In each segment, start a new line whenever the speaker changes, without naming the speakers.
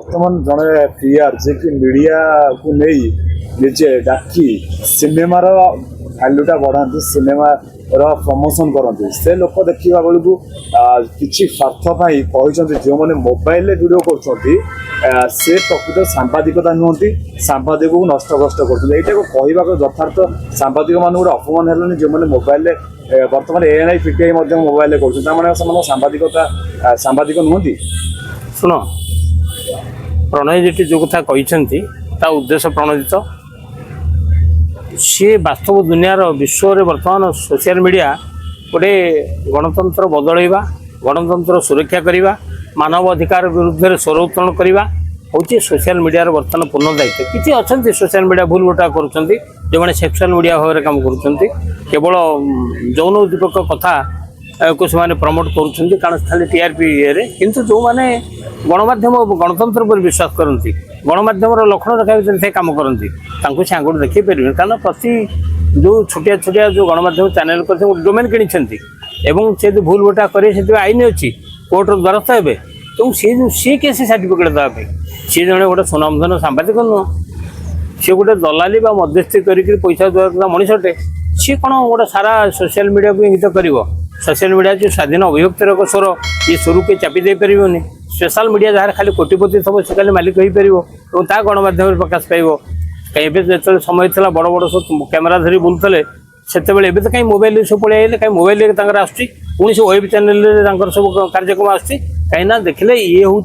बर्तमान जड़े प्रियार जे कि मीडिया को नहीं निजे डाकी सिनेमार भैल्यूटा बढ़ाती सिनेमा प्रमोशन करती से लोक देखा बेलू किसी स्वार्थपाई कहते जो मैंने मोबाइल वीडियो कर से प्रकृत सांबादिकता नुहति सांबादिक को नष्ट कष्ट करटा को कहवा यथार्थ सांबादिक मान गोटे अपमान है जो मैंने मोबाइल बर्तमान एएनआई पीटीआई मोबाइल कर सांबादिकता सांबादिक नुहति
शुण प्रणय जेटी जो कथा कहते उद्देश्य प्रणोदित सी वास्तव दुनियार विश्व में बर्तमान सोशल मीडिया गोटे गणतंत्र बदलैवा गणतंत्र सुरक्षा करवा मानव अधिकार विरुद्ध में स्वर उत्तोलन करवा हूँ सोशल मीडिया बर्तमान पूर्ण दायित्व किसी अच्छा सोशल मीडिया भूल भटा कर सेक्सुअल मीडिया भाव में कम कर केवल यौन उद्दीपक कथा को से प्रमोट कर खाली टीआरपी ये किंतु जो मैंने गणमाध्यम गणतंत्र पर विश्वास करती गणमाध्यम लक्षण रेखा भर से कम करती से आगे देखी पारे कारण प्रति जो छोटिया छोटिया जो गणमाध्यम चैनल कर डोमेन किणी एवं से भूल भटा करे से आईन अच्छी कोर्टर द्वारस्थ हे तो सी केस सर्टिफिकेट देवाई सी जड़े गोटे सुनामधन सांबादिक नुह सी गोटे दलाली मध्यस्थी करके पैसा देवा मनीषटे सी कौन गोटे सारा सोशल मीडिया को हित कर सोशल मीडिया जो स्वाधीन अभिव्यक्तिर एक स्वर ये स्वर के चापी दे पारे सोशल मीडिया जहाँ खाली कोटिपति सब से खाली मालिक हो पार गणमाध्यम प्रकाश पाइब कहीं जो समय था बड़ बड़ सब कैमेरा धरी बुलते से तो कहीं मोबाइल सब पड़े आए कहीं मोबाइल पुणी से वेब चैनल सब कार्यक्रम आसुच्ची कहीं देखले ये हूँ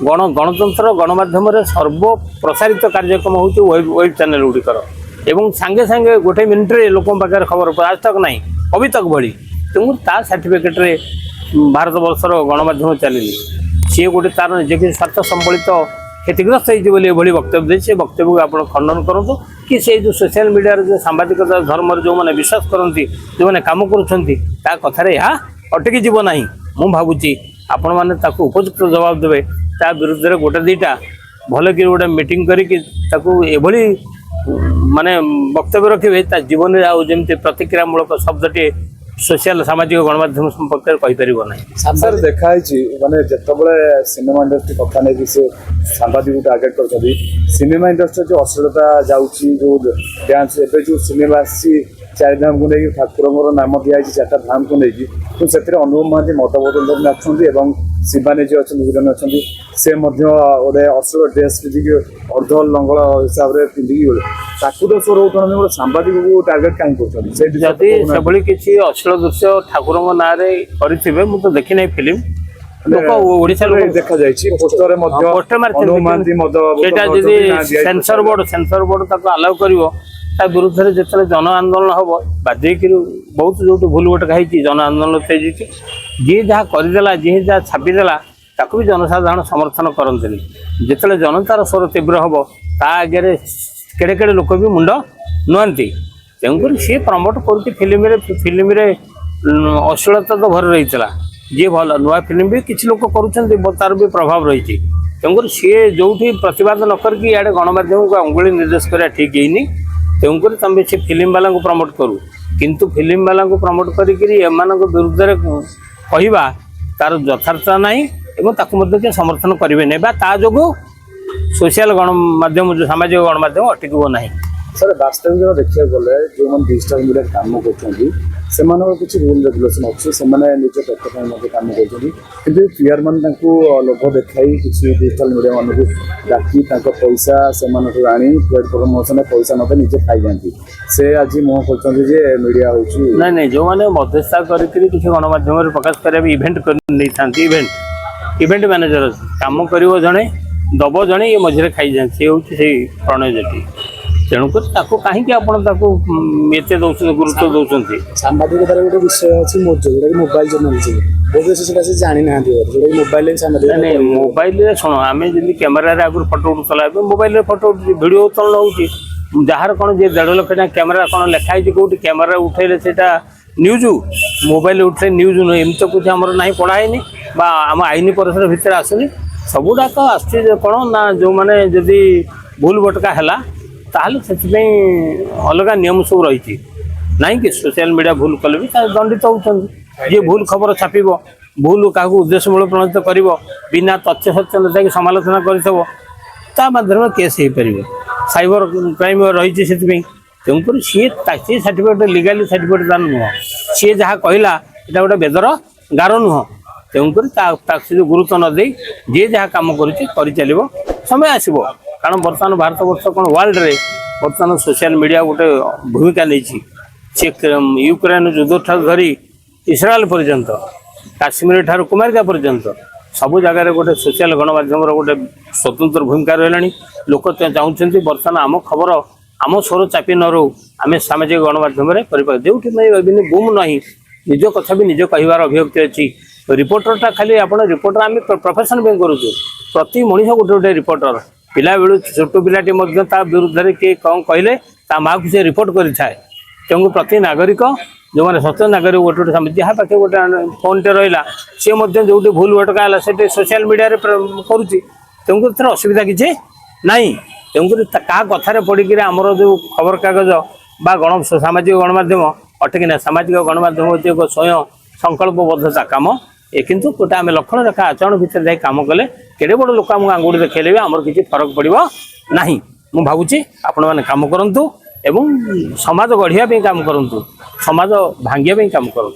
गणतंत्र गणमाध्यम सर्व प्रसारित कार्यक्रम हूँ वेब चैनल गुड़िकर एवं सांगे सांगे गोटे मिनिट्रे लोक पाखे खबर आज तक ना अभी तक भली तेणु ता सर्टिफिकेट रे भारत वर्षर गणमाध्यम चलनी सी गोटे तार निजे स्वार्थ संबलित क्षतिग्रस्त होली वक्तव्य दे से वक्तव्य को आप खंडन करूँ कि से जो सोशल मीडिया जो सांबादिकता धर्म जो मैंने विश्वास करती जो मैंने कम कर कथार यह अटकी जीव ना मु भावुची आपण मैंने उपयुक्त जवाब देवे ता विरुद्ध में गोटे दीटा भल कि गोटे मीटिंग करके माने वक्तव्य रखिए जीवन में आमती प्रतिक्रियामूलक शब्दटी सोशल सामाजिक गणमाध्यम संपर्क कहीपर ना
सर देखाई माने जिते सिनेमा इंडस्ट्री कथा नहीं से सांबादिक टार्गेट कर सिनेमा इंडस्ट्री जो अश्लीलता जाऊँगी जो डांस एवं जो सिनेमा आसी चारि धाम को लेकिन ठाकुर नाम दिखाई चार्टा धाम को लेकिन तो से अनुभ महांती मत बदल अच्छा शिवानी जी अच्छा हिरोइन अच्छा से गोटे अश्लील ड्रेस पिंधिक अर्ध लंगल हिसाब से पिंधिक तो स्वर उत्तोलन गोटे सांबादिक को टार्गेट कहीं
किसी अश्लील दृश्य ठाकुर ना करेंगे मुझे देखी ना फिल्म
देखा
सेंसर बोर्ड अलाउ कर विरुद्ध में जो जन आंदोलन हम बाध्य बहुत जो भूल भटका होती जन आंदोलन तेजी जी जहाँ करदेला जी जहाँ छापिदेला ताकू भी जनसाधारण समर्थन करते जिते जनतार स्वर तीव्र हम ता आगे केड़े केड़े लोक भी मुंड नुआंती तेणुक सी प्रमोट कर फिल्म अश्लीलता तो भर रही जी भल नुआ फिल्म भी किसी लोक तार भी प्रभाव रही तेणुक सी जो प्रतिवाद न करके इे गणमाध्यम को अंगुली निर्देश करा ठीक है तेणुक तुम से फिल्म वाला को प्रमोट करूँ किंतु फिल्म वाला को प्रमोट करके विरुद्ध में कहवा तार यथार्थता ना ताकू समर्थन करेंगे जो सोशल गणमाध्यम जो सामाजिक गणमाध्यम अटक ना
सर वास्तविक देखा गले जो मैंने डिजिटल मीडिया काम कर किसी रूल रेगुलेसन अच्छे से निज तथ्य कम कर प्लेयर मान लोभ देखाई किसी डिजिटल मीडिया मानक डाकी पैसा से आनी पेड प्रमोशन पैसा न निजे खाई जाती से आज मुँह कर मीडिया हो
नहीं जो मैंने मध्यस्था करके किसी गणमाध्यम प्रकाश करें इवेंट कर इवेंट मैनेजर कम कर जड़े दब जड़े ये मझे खाई जाए सी हूँ प्रणय जेटी तेणुक कहीं एत गुरुत्व दौरान
सांबादिकता गोटे विषय अच्छी मोबाइल जर्नालीजम बहुत से जानी ना मोबाइल
मोबाइल शुण आम जमी कैमेरा आगुरी फटो उठूला मोबाइल फटो भिडियो उत्तोलन हो जार कौन जे 1.5 लाख टाँग कैमेरा कौन लिखाई कौटी कैमेरा उठेले से न्यूज मोबाइल उठे न्यूज नुहे एमती कुछ आमर ना पढ़ाएनि आम आईन परिसर भितर आसुनी सबुटा तो आस कौन ना जो मैंने जदि भूल भटका है ताहले से अलग नियम सब रही ना कि सोशल मीडिया भूल कले भी दंडित होती जी भूल खबर छापिब भूल क्या उद्देश्यमूलक प्रणीत कर बिना तथ्य सत्यता की समालोचना कर माध्यम केस हो पार साइबर क्राइम रही से तेणुक सी सर्टिफिकेट लीगाली सर्टिफिकेट तार नुह सी जहाँ कहला यहाँ गोटे बेदर गार नुह तेणुक गुरुत्व नदे जी जहाँ कम कर चलो समय आसो कारण बर्तमान भारत वर्ष कौन वर्ल्ड रे बर्तमान सोशल मीडिया गोटे भूमिका नहीं सी यूक्रेन युद्ध ठार धरी इस्राएल पर्यंत काश्मीर ठार कुमारिका पर्यंत सबू जगार गोटे सोशल गणमाध्यम गोटे स्वतंत्र भूमिका रही लोक चाहते बर्तमान आम खबर आम स्वर चापी न रो आम सामाजिक गणमाध्यम जो बुम नहीं निज कथा भी निज कहार अभिव्यक्ति अच्छी रिपोर्टरटा खाली आप रिपोर्टर आम प्रोफेशन भी करुचु प्रति मनीष गोटे गोटे रिपोर्टर पिला बेलू छोट पिलाटी विरुद्ध में किए कौन कहले माँ को सी रिपोर्ट करें तेणु प्रति नागरिक जो मैंने सचेतन नागरिक गोटे गोटे जहाँ पाखे गोटे फोन टे रहा सी जो भूल भटका है से सोशल मीडिया करुच्ची तेणुक असुविधा किसी ना तेणुक क्या कथार पड़ी आमर जो खबर कागज बा सामाजिक गणमाध्यम अटकिना सामाजिक गणमाध्यम हूँ एक स्वयं संकल्पबद्धता कम ये किंतु गोटे आम लक्षण रेखा आचरण भितर जाए कम कले केड़े बड़ लोक आमको आंगुठी देखले भी आमर किसी फरक पड़ो ना मु भावुची आपण मैंने कम करूँ एवं समाज गढ़िया काम करूँ समाज भांगिया काम करूँ।